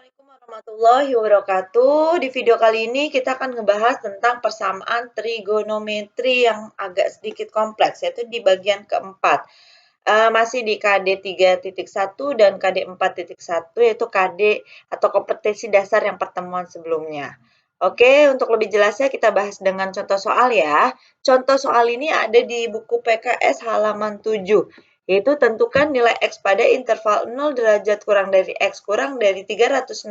Assalamualaikum warahmatullahi wabarakatuh. Di video kali ini kita akan ngebahas tentang persamaan trigonometri yang agak sedikit kompleks, yaitu di bagian keempat. Masih di KD 3.1 dan KD 4.1, yaitu KD atau kompetensi dasar yang pertemuan sebelumnya. Oke, untuk lebih jelasnya kita bahas dengan contoh soal ya. Contoh soal ini ada di buku PKS halaman 7. Yaitu tentukan nilai X pada interval 0 derajat kurang dari X kurang dari 360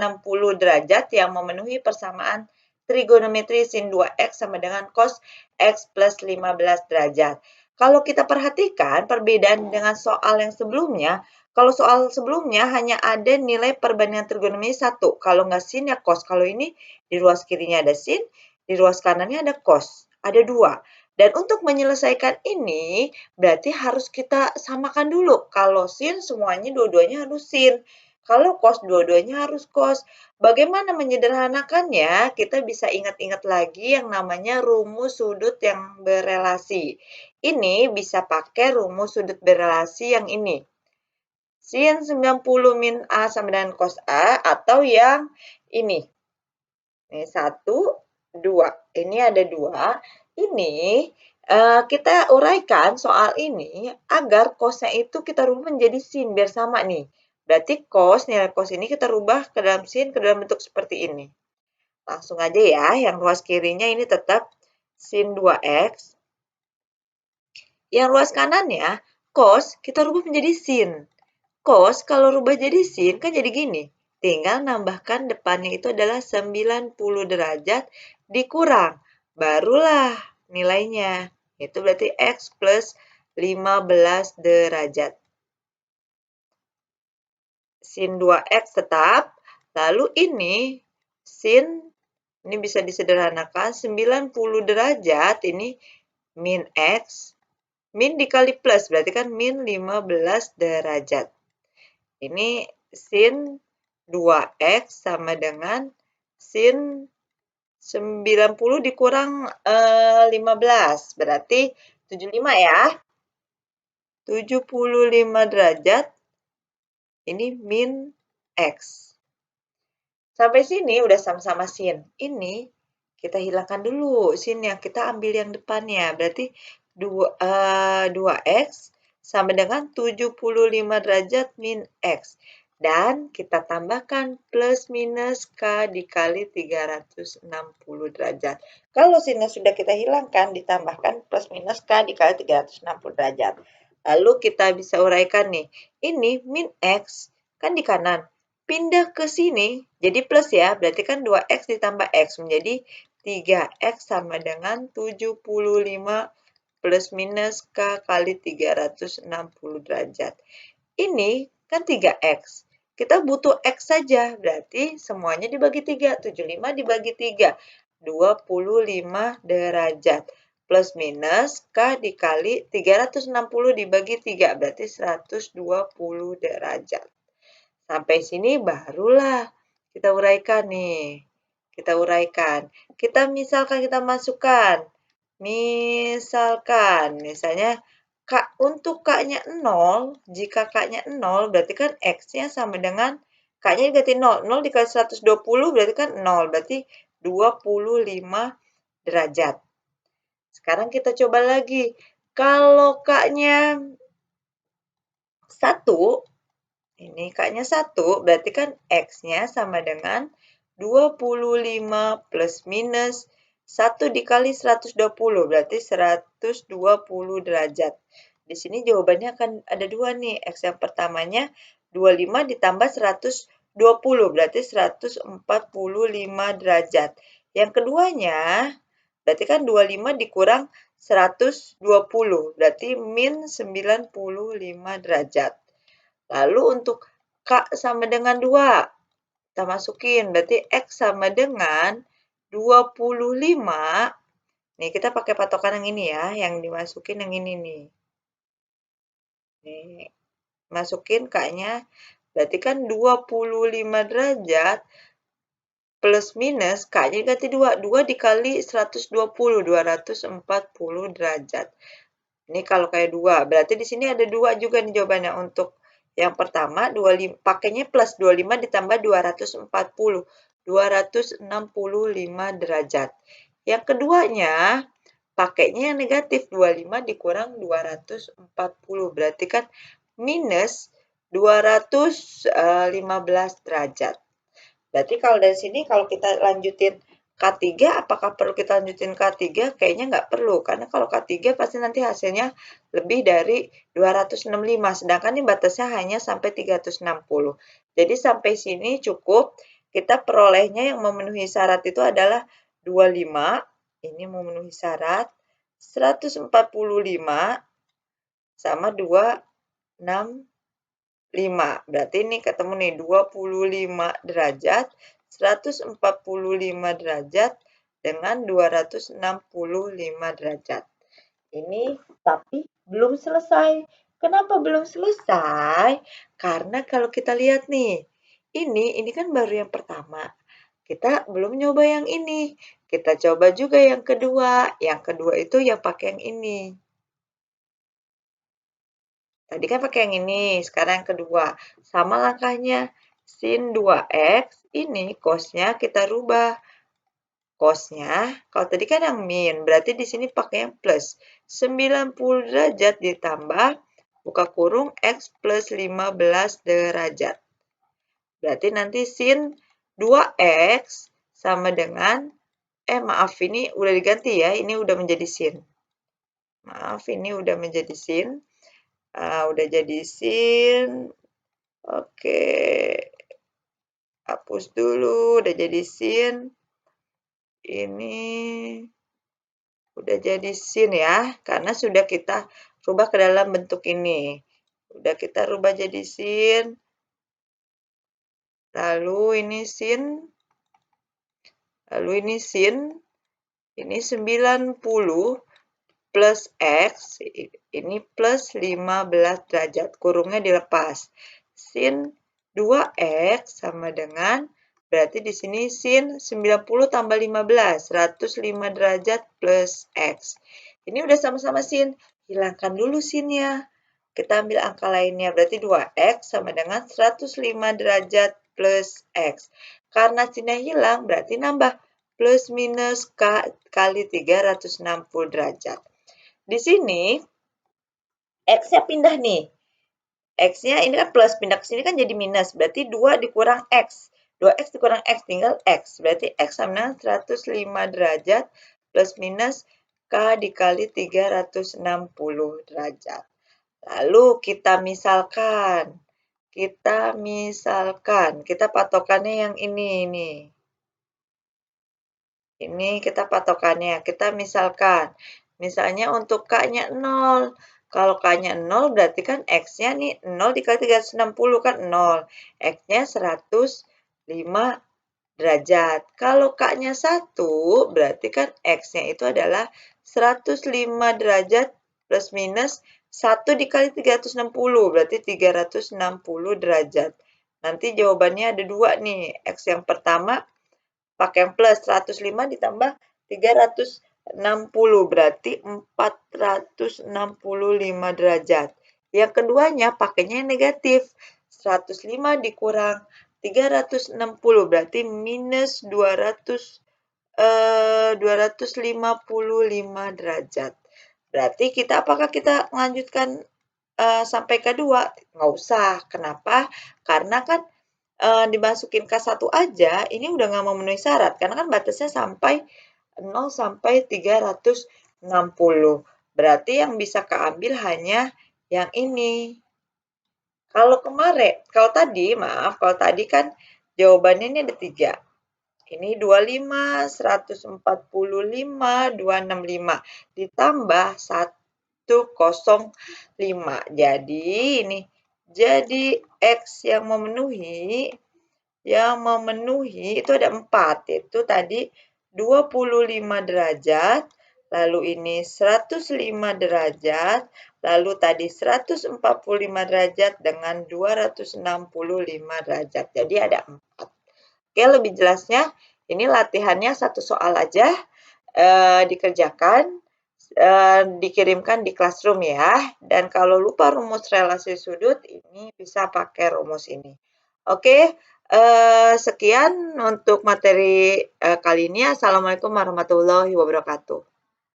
derajat yang memenuhi persamaan trigonometri sin 2X sama dengan cos X plus 15 derajat. Kalau kita perhatikan perbedaan dengan soal yang sebelumnya, kalau soal sebelumnya hanya ada nilai perbandingan trigonometri 1. Kalau nggak sin ya cos. Kalau ini di ruas kirinya ada sin, di ruas kanannya ada cos. Ada 2. Dan untuk menyelesaikan ini, berarti harus kita samakan dulu. Kalau sin, semuanya dua-duanya harus sin. Kalau cos, dua-duanya harus cos. Bagaimana menyederhanakannya? Kita bisa ingat-ingat lagi yang namanya rumus sudut yang berelasi. Ini bisa pakai rumus sudut berelasi yang ini. Sin 90 min A sama dengan cos A, atau yang ini. Ini 1, 2. Ini ada 2. Ini kita uraikan soal ini agar cosnya itu kita rubah menjadi sin biar sama nih. Berarti nilai cos ini kita rubah ke dalam sin ke dalam bentuk seperti ini. Langsung aja ya, yang ruas kirinya ini tetap sin 2x. Yang ruas kanannya cos kita rubah menjadi sin. Cos kalau rubah jadi sin kan jadi gini. Tinggal nambahkan depannya itu adalah 90 derajat dikurang. Barulah nilainya. Itu berarti X plus 15 derajat. Sin 2X tetap. Lalu ini sin, ini bisa disederhanakan. 90 derajat ini min X. Min dikali plus berarti kan min 15 derajat. Ini sin 2X sama dengan sin 90 dikurang 15. Berarti 75 ya. 75 derajat. Ini min X. Sampai sini udah sama-sama sin. Ini kita hilangkan dulu sinnya. Kita ambil yang depannya. Berarti 2X sama dengan 75 derajat min X. Dan kita tambahkan plus minus K dikali 360 derajat. Kalau sinnya sudah kita hilangkan, ditambahkan plus minus K dikali 360 derajat. Lalu kita bisa uraikan nih. Ini min X kan di kanan. Pindah ke sini, jadi plus ya. Berarti kan 2X ditambah X menjadi 3X sama dengan 75 plus minus K kali 360 derajat. Ini kan 3X. Kita butuh X saja, berarti semuanya dibagi 3. 75 dibagi 3, 25 derajat. Plus minus K dikali 360 dibagi 3, berarti 120 derajat. Sampai sini barulah kita uraikan nih. Kita uraikan. Kita misalkan kita masukkan. Misalnya untuk K-nya 0, jika K-nya 0 berarti kan X-nya sama dengan K-nya diganti 0. 0 dikali 120 berarti kan 0, berarti 25 derajat. Sekarang kita coba lagi. Kalau K-nya 1, ini K-nya 1, berarti kan X-nya sama dengan 25 plus minus 1 dikali 120, berarti 120 derajat. Di sini jawabannya akan ada 2 nih. X yang pertamanya 25 ditambah 120, berarti 145 derajat. Yang keduanya, berarti kan 25 dikurang 120, berarti min 95 derajat. Lalu untuk K sama dengan 2, kita masukin. Berarti X sama dengan 25. Nih, kita pakai patokan yang ini ya, yang dimasukin yang ini nih. Nih, masukin K-nya. Berarti kan 25 derajat plus minus K-nya ganti 2. 2 dikali 120, 240 derajat. Ini kalau kayak 2. Berarti di sini ada 2 juga nih jawabannya untuk Yang pertama, 25, pakainya plus 25 ditambah 240, 265 derajat. Yang keduanya, pakainya yang negatif, 25 dikurang 240, berarti kan minus 215 derajat. Berarti kalau dari sini, kalau kita lanjutin K3, apakah perlu kita lanjutin K3? Kayaknya nggak perlu, karena kalau K3 pasti nanti hasilnya lebih dari 265, sedangkan ini batasnya hanya sampai 360. Jadi sampai sini cukup, kita perolehnya yang memenuhi syarat itu adalah 25, ini memenuhi syarat, 145 sama 265. Berarti ini ketemu nih 25 derajat, 145 derajat dengan 265 derajat. Ini tapi belum selesai. Kenapa belum selesai? Karena kalau kita lihat nih, ini kan baru yang pertama. Kita belum nyoba yang ini. Kita coba juga yang kedua. Yang kedua itu yang pakai yang ini. Tadi kan pakai yang ini, sekarang yang kedua. Sama langkahnya, sin 2x, ini cosnya kita rubah. Cosnya, kalau tadi kan yang min, berarti di sini pakai yang plus. 90 derajat ditambah, buka kurung, x plus 15 derajat. Berarti nanti sin 2x sama dengan, maaf, ini udah diganti ya, ini udah menjadi sin. Maaf, ini udah menjadi sin. Udah jadi sin. Oke. Hapus dulu, udah jadi sin. Ini udah jadi sin ya, karena sudah kita rubah ke dalam bentuk ini. Udah kita rubah jadi sin. Lalu ini sin. Lalu ini sin. Ini 90 plus x. Ini plus 15 derajat. Kurungnya dilepas. Sin 2x sama dengan, berarti di sini sin 90 tambah 15, 105 derajat plus x. Ini udah sama-sama sin, hilangkan dulu sinnya. Kita ambil angka lainnya, berarti 2x sama dengan 105 derajat plus x. Karena sinnya hilang, berarti nambah plus minus k kali 360 derajat. Di sini, x-nya pindah nih. X-nya ini kan plus, pindah ke sini kan jadi minus. Berarti 2 dikurang X. 2X dikurang X, tinggal X. Berarti X sama dengan 105 derajat plus minus K dikali 360 derajat. Lalu kita misalkan. Kita patokannya yang ini nih. Ini kita patokannya. Kita misalkan. Misalnya untuk K-nya 0. Kalau K-nya 0 berarti kan X-nya nih 0 dikali 360 kan 0. X-nya 105 derajat. Kalau K-nya 1 berarti kan X-nya itu adalah 105 derajat plus minus 1 dikali 360 berarti 360 derajat. Nanti jawabannya ada 2 nih. X yang pertama pakai yang plus 105 ditambah 360 berarti 465 derajat. Yang keduanya pakainya yang negatif. 105 dikurang 360 berarti minus 255 derajat. Berarti apakah kita melanjutkan sampai K2? Nggak usah. Kenapa? Karena kan dimasukin K1 aja, ini udah nggak memenuhi syarat. Karena kan batasnya sampai 0 sampai 360. Berarti yang bisa keambil hanya yang ini. Kalau tadi kan jawabannya ini ada 3. Ini 25, 145, 265. Ditambah 105. Jadi ini. Jadi X yang memenuhi itu ada 4. Itu tadi 25 derajat. Lalu ini 105 derajat. Lalu tadi 145 derajat dengan 265 derajat. Jadi ada 4. Oke, lebih jelasnya ini latihannya satu soal aja dikerjakan. dikirimkan di Classroom ya. Dan kalau lupa rumus relasi sudut, ini bisa pakai rumus ini. Oke, sekian untuk materi kali ini. Assalamualaikum warahmatullahi wabarakatuh.